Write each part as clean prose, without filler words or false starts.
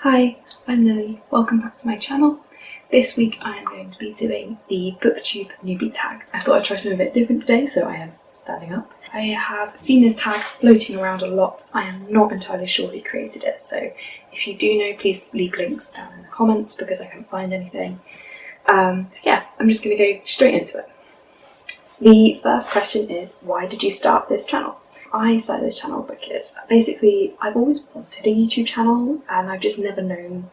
Hi, I'm Lily. Welcome back to my channel. This week I am going to be doing the BookTube Newbie tag. I thought I'd try something a bit different today, so I am standing up. I have seen this tag floating around a lot. I am not entirely sure who created it, so if you do know, please leave links down in the comments because I couldn't find anything. So yeah, I'm just going to go straight into it. The first question is, why did you start this channel? I started this channel because basically I've always wanted a YouTube channel and I've just never known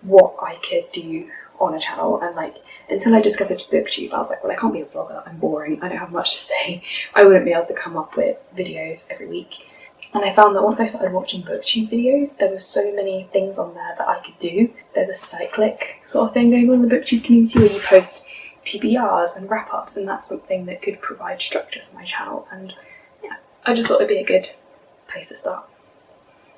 what I could do on a channel, and until I discovered BookTube I was like, well, I can't be a vlogger, I'm boring, I don't have much to say, I wouldn't be able to come up with videos every week. And I found that once I started watching BookTube videos there were so many things on there that I could do. There's a cyclic sort of thing going on in the BookTube community where you post TBRs and wrap-ups, and that's something that could provide structure for my channel, and yeah, I just thought it'd be a good place to start.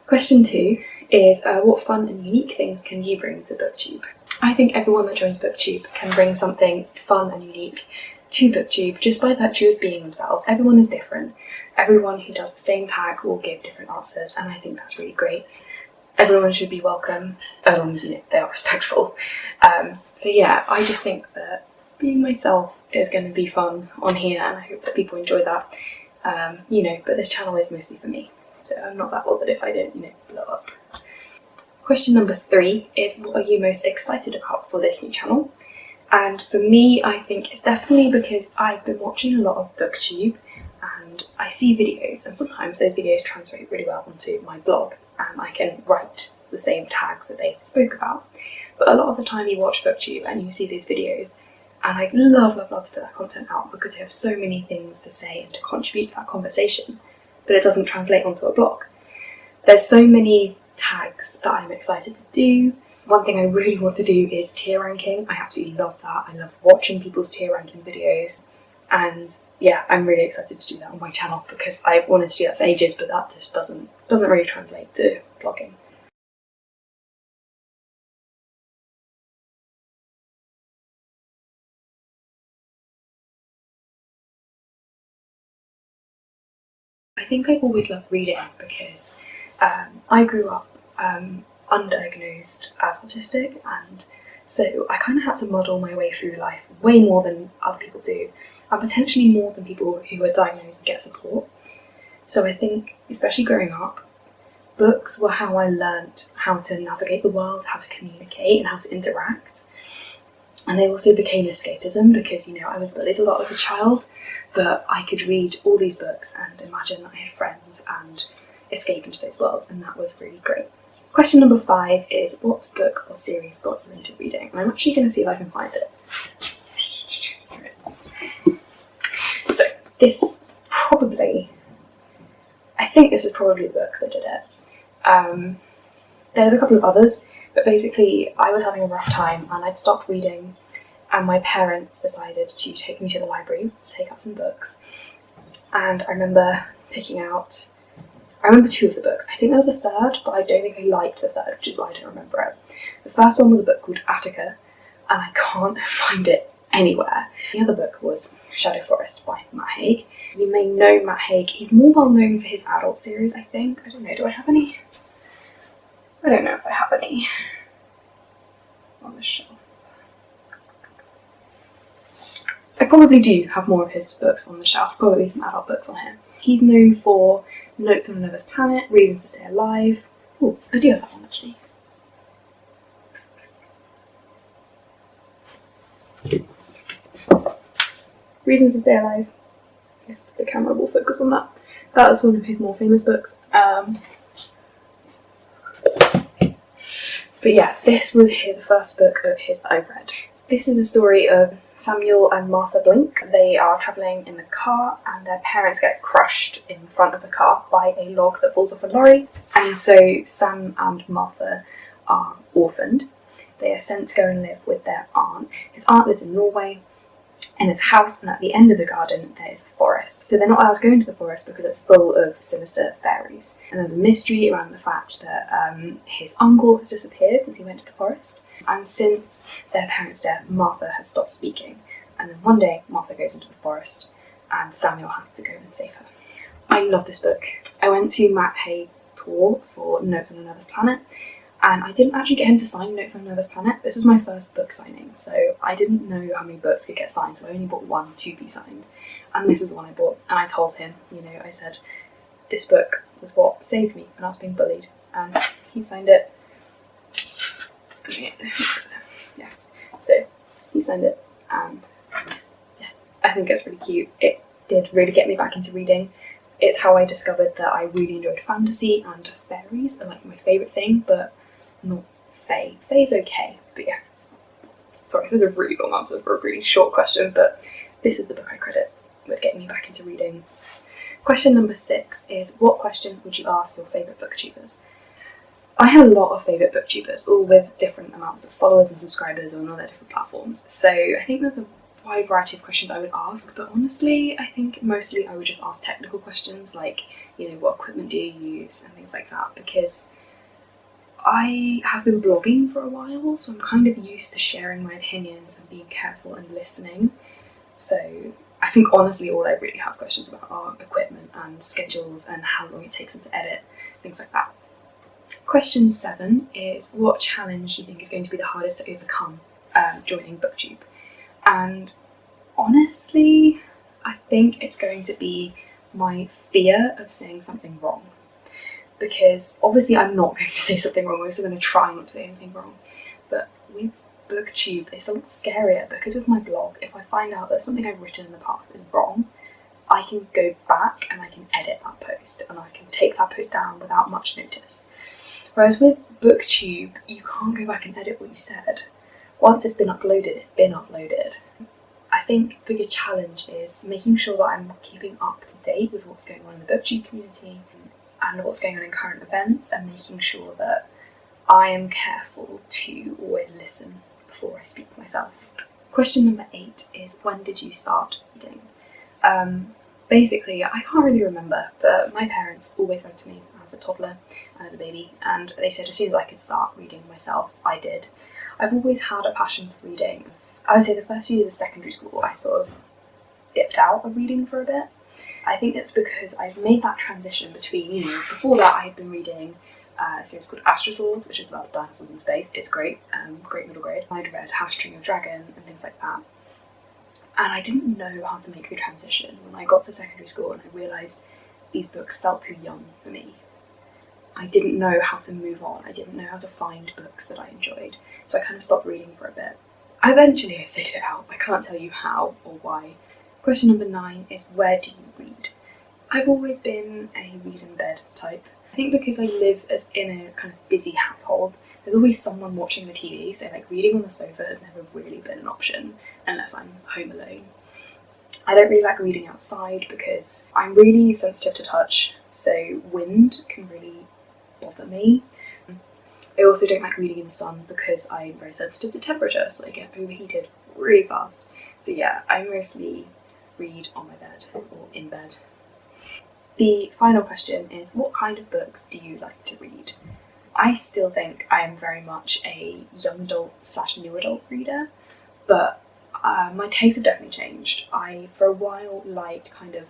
Question 2 is, what fun and unique things can you bring to BookTube? I think everyone that joins BookTube can bring something fun and unique to BookTube just by virtue of being themselves. Everyone is different. Everyone who does the same tag will give different answers, and I think that's really great. Everyone should be welcome as long as they are respectful. So yeah, I just think that being myself is going to be fun on here, and I hope that people enjoy that. But this channel is mostly for me, so I'm not that bothered if I don't, blow up. Question number 3 is, what are you most excited about for this new channel? And for me, I think it's definitely because I've been watching a lot of BookTube and I see videos, and sometimes those videos translate really well onto my blog and I can write the same tags that they spoke about. But a lot of the time you watch BookTube and you see these videos, and I love to put that content out because they have so many things to say and to contribute to that conversation, but it doesn't translate onto a blog. There's so many tags that I'm excited to do. One thing I really want to do is tier ranking. I absolutely love that. I love watching people's tier ranking videos, and yeah, I'm really excited to do that on my channel because I've wanted to do that for ages, but that just doesn't really translate to blogging. I think I've always loved reading because I grew up undiagnosed as autistic, and so I kind of had to muddle my way through life way more than other people do, and potentially more than people who are diagnosed and get support. So I think, especially growing up, books were how I learnt how to navigate the world, how to communicate and how to interact. And they also became escapism because, I was bullied a lot as a child, but I could read all these books and imagine that I had friends and escape into those worlds, and that was really great. Question number 5 is, what book or series got you into reading? And I'm actually going to see if I can find it. Here it is. So this is probably the book that did it. There's a couple of others, but basically I was having a rough time and I'd stopped reading, and my parents decided to take me to the library to take out some books, and I remember two of the books. I think there was a third, but I don't think I liked the third, which is why I don't remember it. The first one was a book called Attica, and I can't find it anywhere. The other book was Shadow Forest by Matt Haig. You may know Matt Haig. He's more well known for his adult series, I think. I don't know, do I have any? I don't know if I have any on the shelf. I probably do have more of his books on the shelf, probably some adult books on here. He's known for Notes on Another Planet, Reasons to Stay Alive. Oh, I do have that one actually. Reasons to Stay Alive, if the camera will focus on that. That is one of his more famous books. But yeah, this was the first book of his that I read. This is a story of Samuel and Martha Blink. They are travelling in the car and their parents get crushed in front of the car by a log that falls off a lorry, and so Sam and Martha are orphaned. They are sent to go and live with their aunt. His aunt lives in Norway in his house, and at the end of the garden there is a forest. So they're not allowed to go into the forest because it's full of sinister fairies. And there's a mystery around the fact that his uncle has disappeared since he went to the forest. And since their parents' death, Martha has stopped speaking. And then one day, Martha goes into the forest and Samuel has to go and save her. I love this book. I went to Matt Haig's tour for Notes on Another Planet, And I didn't actually get him to sign Notes on Another Planet. This was my first book signing, so I didn't know how many books could get signed, so I only bought one to be signed. And this was the one I bought, and I told him, I said, this book was what saved me when I was being bullied, and he signed it. Yeah, so he signed it, and yeah, I think it's really cute. It did really get me back into reading. It's how I discovered that I really enjoyed fantasy, and fairies are like my favourite thing, but not fae. Fae's okay, but yeah. Sorry, this is a really long answer for a really short question, but this is the book I credit with getting me back into reading. Question number 6 is, what question would you ask your favourite booktubers? I have a lot of favourite booktubers, all with different amounts of followers and subscribers on all their different platforms. So I think there's a wide variety of questions I would ask, but honestly, I think mostly I would just ask technical questions like, what equipment do you use and things like that, because I have been blogging for a while, so I'm kind of used to sharing my opinions and being careful and listening. So I think honestly all I really have questions about are equipment and schedules and how long it takes them to edit, things like that. Question 7 is, what challenge do you think is going to be the hardest to overcome joining BookTube? And honestly, I think it's going to be my fear of saying something wrong. Because obviously I'm not going to say something wrong, I'm also going to try not to say anything wrong. But with BookTube, it's a lot scarier, because with my blog, if I find out that something I've written in the past is wrong, I can go back and I can edit that post, and I can take that post down without much notice. Whereas with BookTube, you can't go back and edit what you said. Once it's been uploaded, it's been uploaded. I think the bigger challenge is making sure that I'm keeping up to date with what's going on in the BookTube community and what's going on in current events, and making sure that I am careful to always listen before I speak myself. Question number 8 is, when did you start reading? Basically, I can't really remember, but my parents always read to me as a toddler and as a baby, and they said as soon as I could start reading myself, I did. I've always had a passion for reading. I would say the first few years of secondary school, I sort of dipped out of reading for a bit. I think it's because I've made that transition between, before that I had been reading a series called Astrosaurs, which is about dinosaurs in space. It's great, great middle grade. I'd read *Tring Your Dragon and things like that. And I didn't know how to make the transition when I got to secondary school, and I realised these books felt too young for me. I didn't know how to move on. I didn't know how to find books that I enjoyed. So I kind of stopped reading for a bit. Eventually I figured it out. I can't tell you how or why. Question number 9 is, where do you read? I've always been a read in bed type. I think because I live in a kind of busy household, there's always someone watching the TV, so like reading on the sofa has never really been an option unless I'm home alone. I don't really like reading outside because I'm really sensitive to touch, so wind can really bother me. I also don't like reading in the sun because I'm very sensitive to temperature, so I get overheated really fast. So yeah, I mostly read on my bed or in bed. The final question is, what kind of books do you like to read? I still think I am very much a young adult / new adult reader, but my tastes have definitely changed. I, for a while, liked kind of,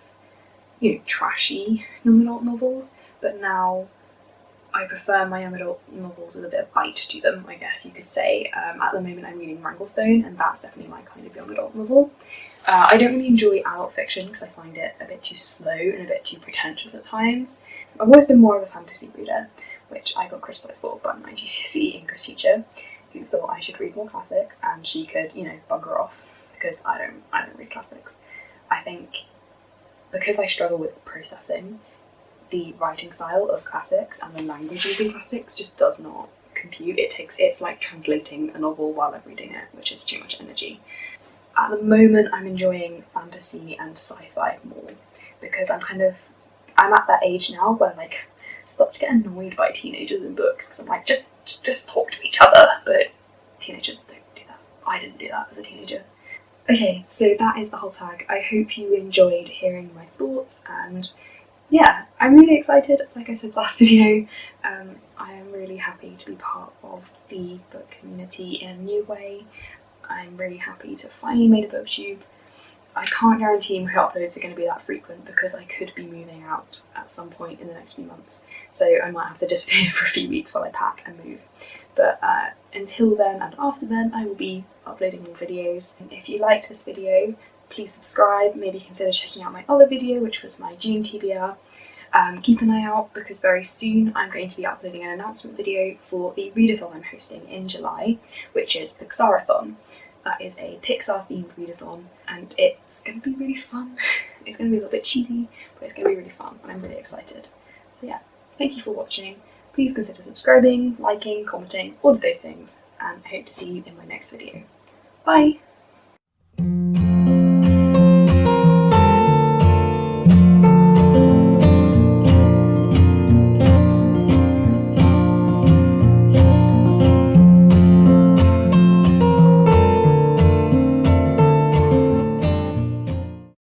trashy young adult novels, but now I prefer my young adult novels with a bit of bite to them, I guess you could say. At the moment I'm reading Wranglestone, and that's definitely my kind of young adult novel. I don't really enjoy adult fiction because I find it a bit too slow and a bit too pretentious at times. I've always been more of a fantasy reader, which I got criticised for by my GCSE English teacher, who thought I should read more classics, and she could, bugger off, because I don't read classics. I think because I struggle with processing the writing style of classics and the language using classics just does not compute. It's like translating a novel while I'm reading it, which is too much energy. At the moment I'm enjoying fantasy and sci-fi more, because I'm at that age now where I start to get annoyed by teenagers in books, because I'm like, just talk to each other, but teenagers don't do that. I didn't do that as a teenager. Okay, so that is the whole tag. I hope you enjoyed hearing my thoughts, and yeah, I'm really excited. Like I said last video, I am really happy to be part of the book community in a new way. I'm really happy to finally made a BookTube. I can't guarantee my uploads are going to be that frequent because I could be moving out at some point in the next few months, so I might have to disappear for a few weeks while I pack and move. But until then and after then, I will be uploading more videos. And if you liked this video, please subscribe, maybe consider checking out my other video, which was my June TBR. Keep an eye out because very soon I'm going to be uploading an announcement video for the readathon I'm hosting in July, which is Pixarathon. That is a Pixar themed readathon and it's going to be really fun. It's going to be a little bit cheesy, but it's going to be really fun and I'm really excited. So yeah, thank you for watching. Please consider subscribing, liking, commenting, all of those things, and I hope to see you in my next video. Bye!